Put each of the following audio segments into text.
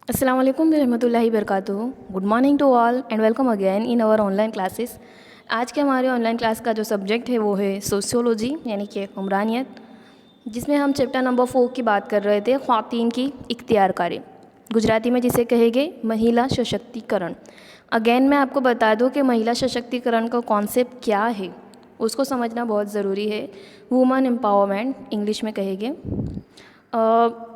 अस्सलाम वालेकुम रहमतुल्लाहि बरकातुहू। Good morning to all and welcome again in our online classes. आज के हमारे ऑनलाइन क्लास का जो सब्जेक्ट है वो है सोशियोलॉजी यानी कि उमरानियत, जिसमें हम चैप्टर नंबर 4 की बात कर रहे थे, ख़वातीन की इख्तियारकारी, गुजराती में जिसे कहेंगे महिला सशक्तिकरण। अगेन मैं आपको बता दूं कि महिला सशक्तिकरण का कॉन्सेप्ट क्या है, उसको समझना बहुत ज़रूरी है। वुमेन एम्पावरमेंट इंग्लिश में कहेंगे।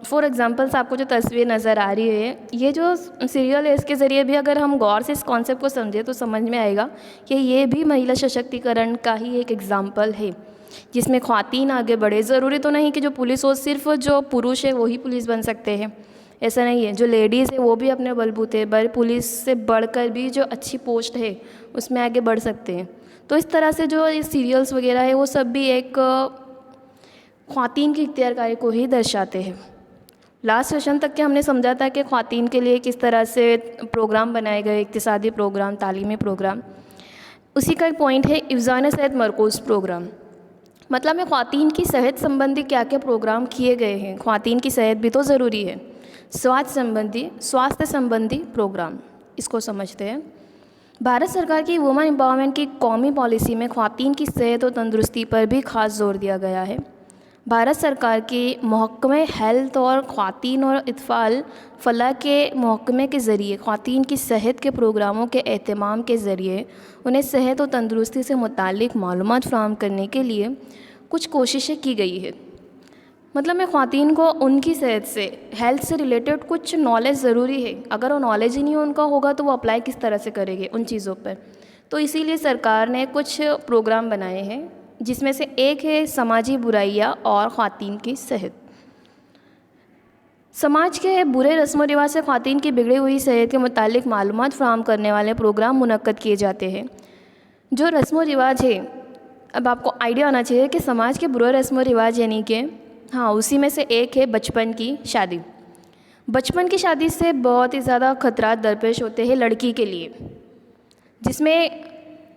फॉर एग्ज़ाम्पल्स आपको जो तस्वीर नज़र आ रही है, ये जो सीरियल है, इसके ज़रिए भी अगर हम गौर से इस कॉन्सेप्ट को समझें तो समझ में आएगा कि ये भी महिला सशक्तिकरण का ही एक एग्ज़ाम्पल है, जिसमें ख़वातीन आगे बढ़े। ज़रूरी तो नहीं कि जो पुलिस हो सिर्फ जो पुरुष है वही पुलिस बन सकते हैं, ऐसा नहीं है। जो लेडीज़ है वो भी अपने बलबूते पर पुलिस से बढ़कर भी जो अच्छी पोस्ट है उसमें आगे बढ़ सकते हैं। तो इस तरह से जो ये सीरियल्स वगैरह है वो सब भी एक ख़वातीन की इख्तियारकारी को ही दर्शाते हैं। लास्ट सेशन तक के हमने समझा था कि ख़वातीन के लिए किस तरह से प्रोग्राम बनाए गए, इक़्तिसादी प्रोग्राम, तालीमी प्रोग्राम। उसी का एक पॉइंट है हिफ़्ज़ान सेहत मरकूज़ प्रोग्राम। मतलब में ख़वातीन की सेहत संबंधी क्या क्या प्रोग्राम किए गए हैं। ख़वातीन की सेहत भी तो ज़रूरी है। स्वास्थ्य संबंधी प्रोग्राम, इसको समझते हैं। भारत सरकार की वुमेन एम्पावरमेंट की कौमी पॉलिसी में ख़वातीन की सेहत और तंदुरुस्ती पर भी ख़ास जोर दिया गया है। भारत सरकार के महकमे हेल्थ और ख़वातीन और इत्फ़ाल फ़लाह के महकमे के ज़रिए ख़वातीन की सेहत के प्रोग्रामों के एहतमाम के ज़रिए उन्हें सेहत और तंदुरुस्ती से मुताल्लिक़ मालूमात फ़राहम करने के लिए कुछ कोशिशें की गई है। मतलब में ख़वातीन को उनकी सेहत से, हेल्थ से रिलेटेड कुछ नॉलेज ज़रूरी है। अगर वो नॉलेज ही नहीं उनका होगा तो वो अप्लाई किस तरह से करेंगे उन चीज़ों पर। तो इसीलिए सरकार ने कुछ प्रोग्राम बनाए हैं, जिसमें से एक है समाजी बुराइयाँ और ख़वातीन की सेहत। समाज के बुरे रस्म व रिवाज से ख़वातीन की बिगड़ी हुई सेहत के मुतालिक मालूमात फ़राहम करने वाले प्रोग्राम मुनक्कद किए जाते हैं। जो रस्म व रिवाज है, अब आपको आइडिया होना चाहिए कि समाज के बुरे रस्म व रिवाज यानी कि हाँ, उसी में से एक है बचपन की शादी। बचपन की शादी से बहुत ही ज़्यादा खतरात दरपेश होते हैं लड़की के लिए, जिसमें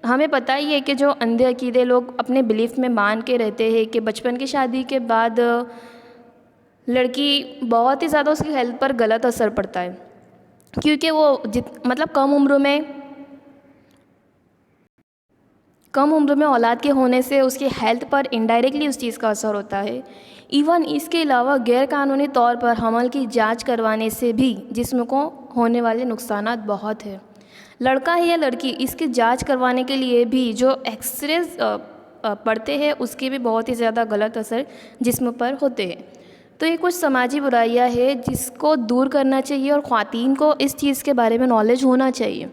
हमें पता ही है कि जो अंधे अकीदे लोग अपने बिलीफ में मान के रहते हैं कि बचपन की शादी के बाद लड़की बहुत ही ज़्यादा उसकी हेल्थ पर गलत असर पड़ता है, क्योंकि वो मतलब कम उम्र में औलाद के होने से उसकी हेल्थ पर इनडायरेक्टली उस चीज़ का असर होता है। इवन इसके अलावा गैरकानूनी तौर पर हमल की जांच करवाने से भी जिस्म को होने वाले नुकसानात बहुत है। लड़का है या लड़की, इसकी जांच करवाने के लिए भी जो एक्सरेज पड़ते हैं उसके भी बहुत ही ज़्यादा गलत असर जिस्म पर होते हैं। तो ये कुछ समाजी बुराइयां है जिसको दूर करना चाहिए और ख़वातीन को इस चीज़ के बारे में नॉलेज होना चाहिए।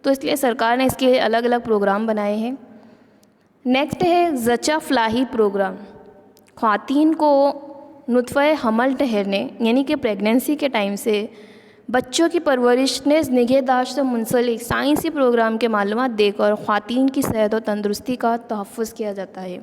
तो इसलिए सरकार ने इसके लिए अलग अलग प्रोग्राम बनाए हैं। नेक्स्ट है ज़चा फ़लाही प्रोग्राम। ख़वातीन को नुत्फ़े हमल ठहरने यानी कि प्रेगनेंसी के टाइम से बच्चों की परवरिश ने निगहदाश्त से मुंसलिक साइंसी प्रोग्राम के मालूमात देकर ख़वातीन की सेहत और तंदुरुस्ती का तहफ़्फ़ुज़ किया जाता है।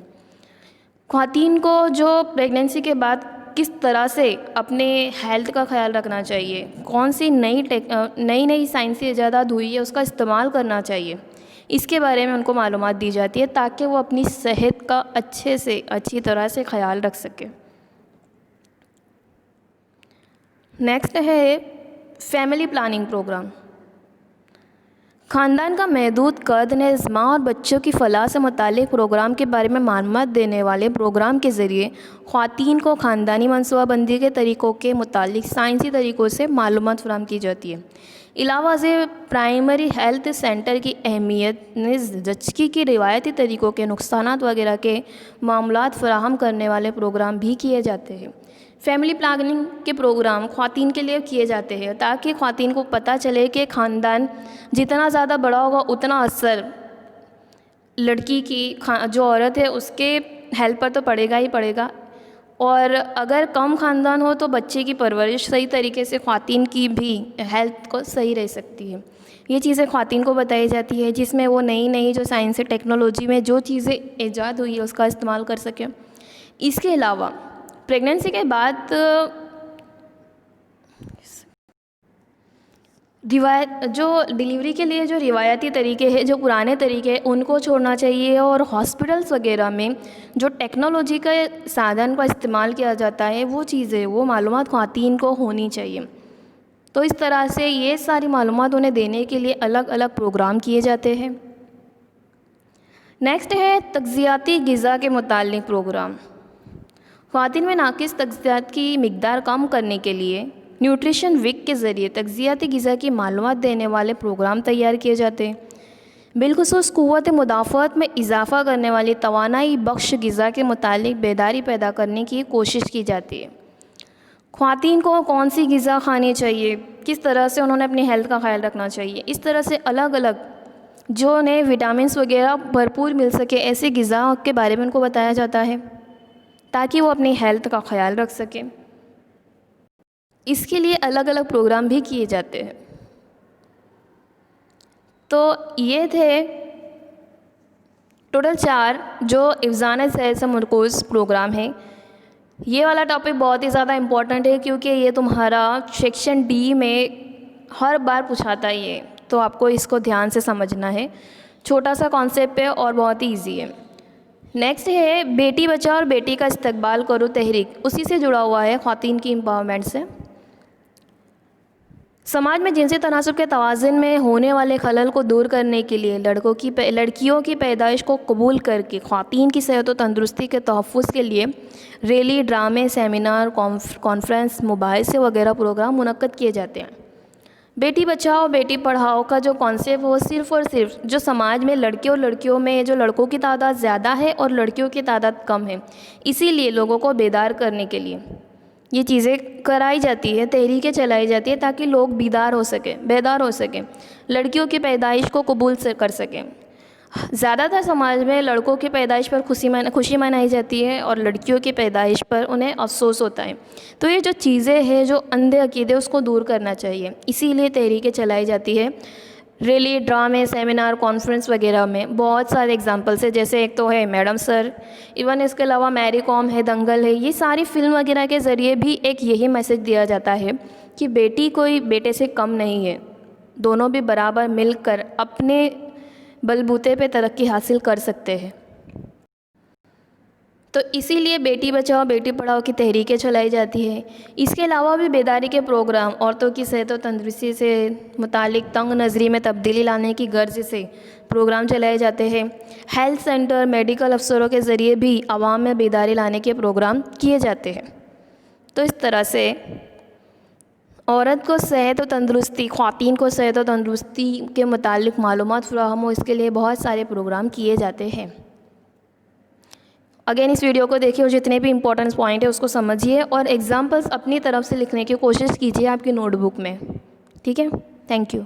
ख़वातीन को जो प्रेगनेंसी के बाद किस तरह से अपने हेल्थ का ख्याल रखना चाहिए, कौन सी नई साइंसी ईजादात हुई है उसका इस्तेमाल करना चाहिए, इसके बारे में उनको मालूमात दी जाती है ताकि वो अपनी सेहत का अच्छी तरह से ख्याल रख सके। नेक्स्ट है फैमिली प्लानिंग प्रोग्राम। ख़ानदान का महदूद कद ने माँ और बच्चों की फ़लाह से मुताल्लिक़ प्रोग्राम के बारे में मालूमात देने वाले प्रोग्राम के ज़रिए ख़वातीन को ख़ानदानी मनसूबाबंदी के तरीक़ों के मुताल्लिक़ साइंसी तरीक़ों से मालूमात फ़राहम की जाती है। इलावा से प्राइमरी हेल्थ सेंटर की अहमियत ने ज़चगी की रिवायती तरीक़ों के नुकसानात वगैरह के मामलात फ़राहम करने वाले प्रोग्राम भी किए जाते हैं। फैमिली प्लानिंग के प्रोग्राम ख़वातीन के लिए किए जाते हैं ताकि ख़वातीन को पता चले कि ख़ानदान जितना ज़्यादा बड़ा होगा उतना असर लड़की की जो औरत है उसके हेल्थ पर तो पड़ेगा ही पड़ेगा, और अगर कम ख़ानदान हो तो बच्चे की परवरिश सही तरीके से ख़वातीन की भी हेल्थ को सही रह सकती है। ये चीज़ें ख़वातीन को बताई जाती है, जिसमें वो नई जो साइंस टेक्नोलॉजी में जो चीज़ें ईजाद हुई है उसका इस्तेमाल कर सकें। इसके अलावा प्रेगनेंसी के बाद जो डिलीवरी के लिए जो रिवायती तरीके हैं, जो पुराने तरीके हैं, उनको छोड़ना चाहिए और हॉस्पिटल्स वगैरह में जो टेक्नोलॉजी का साधन का इस्तेमाल किया जाता है वो चीज़ें, वो मालूमात ख़वातीन को होनी चाहिए। तो इस तरह से ये सारी मालूमात उन्हें देने के लिए अलग अलग प्रोग्राम किए जाते हैं। नेक्स्ट है तग़ज़ियाती ग़िज़ा के मुताल्लिक़ प्रोग्राम। ख़वातीन में नाक़िस तग़ज़ियात की मिक़दार कम करने के लिए न्यूट्रिशन वीक के ज़रिए तग़ज़ियाती ग़िज़ा की मालूमात देने वाले प्रोग्राम तैयार किए जाते हैं। बिलख़ुसूस क़ुव्वत मुदाफ़अत में इज़ाफ़ा करने वाली तवानाई बख्श ग़िज़ा के मुताल्लिक़ बेदारी पैदा करने की कोशिश की जाती है। ख़वातीन को कौन सी ग़िज़ा खानी चाहिए, किस तरह से उन्होंने अपनी हेल्थ का ख्याल रखना चाहिए, इस तरह से अलग अलग जो उन्हें विटामिन्स वगैरह भरपूर मिल सके ऐसी ग़िज़ा के बारे में उनको बताया जाता है ताकि वो अपनी हेल्थ का ख्याल रख सकें। इसके लिए अलग अलग प्रोग्राम भी किए जाते हैं। तो ये थे टोटल 4 जो हिफ़्ज़ान सेहत से मरकूज़ प्रोग्राम हैं। ये वाला टॉपिक बहुत ही ज़्यादा इम्पॉर्टेंट है क्योंकि ये तुम्हारा सेक्शन डी में हर बार पूछाता ही है, तो आपको इसको ध्यान से समझना है। छोटा सा कॉन्सेप्ट है और बहुत ही ईजी है। नेक्स्ट है बेटी बचाओ और बेटी का इस्तकबाल करो तहरीक, उसी से जुड़ा हुआ है ख़वातीन की एम्पावरमेंट से। समाज में जिनसी तनासुब के तवाज़ुन में होने वाले खलल को दूर करने के लिए लड़कियों की पैदाइश को कबूल करके ख़वातीन की सेहत व तंदुरुस्ती के तहफ़्फ़ुज़ के लिए रैली, ड्रामे, सेमिनार, कॉन्फ्रेंस, मुबाहिसे वगैरह प्रोग्राम मुनक्कद किए जाते हैं। बेटी बचाओ बेटी पढ़ाओ का जो कॉन्सेप्ट हो सिर्फ़ और सिर्फ जो समाज में लड़के और लड़कियों में जो लड़कों की तादाद ज़्यादा है और लड़कियों की तादाद कम है, इसीलिए लोगों को बेदार करने के लिए ये चीज़ें कराई जाती है, तहरीकें चलाई जाती है ताकि लोग बेदार हो सकें, लड़कियों की पैदाइश को कबूल से कर सकें। ज़्यादातर समाज में लड़कों की पैदाइश पर खुशी मनाई जाती है और लड़कियों की पैदाइश पर उन्हें अफसोस होता है। तो ये जो चीज़ें हैं, जो अंधे अकीदे, उसको दूर करना चाहिए, इसीलिए तहरीकें चलाई जाती है। रैली, ड्रामे, सेमिनार, कॉन्फ्रेंस वगैरह में बहुत सारे एग्जांपल्स है, जैसे एक तो है मैडम सर, इवन इसके अलावा मैरी कॉम है, दंगल है। ये सारी फिल्म वगैरह के ज़रिए भी एक यही मैसेज दिया जाता है कि बेटी कोई बेटे से कम नहीं है, दोनों भी बराबर मिलकर अपने बलबूते पे तरक्की हासिल कर सकते हैं। तो इसीलिए बेटी बचाओ बेटी पढ़ाओ की तहरीकें चलाई जाती है। इसके अलावा भी बेदारी के प्रोग्राम, औरतों की सेहत और तंदुरुस्ती से मुतालिक तंग नज़री में तब्दीली लाने की गर्ज से प्रोग्राम चलाए जाते हैं। हेल्थ सेंटर, मेडिकल अफसरों के ज़रिए भी आवाम में बेदारी लाने के प्रोग्राम किए जाते हैं। तो इस तरह से औरत को सेहत और तंदुरुस्ती, ख़वातीन को सेहत और तंदुरुस्ती के मुतालिक मालूमात फ़राहम हो, इसके लिए बहुत सारे प्रोग्राम किए जाते हैं। अगेन इस वीडियो को देखिए और जितने भी इंपॉर्टेंट पॉइंट है उसको समझिए और एग्जाम्पल्स अपनी तरफ से लिखने की कोशिश कीजिए आपकी नोटबुक में। ठीक है, थैंक यू।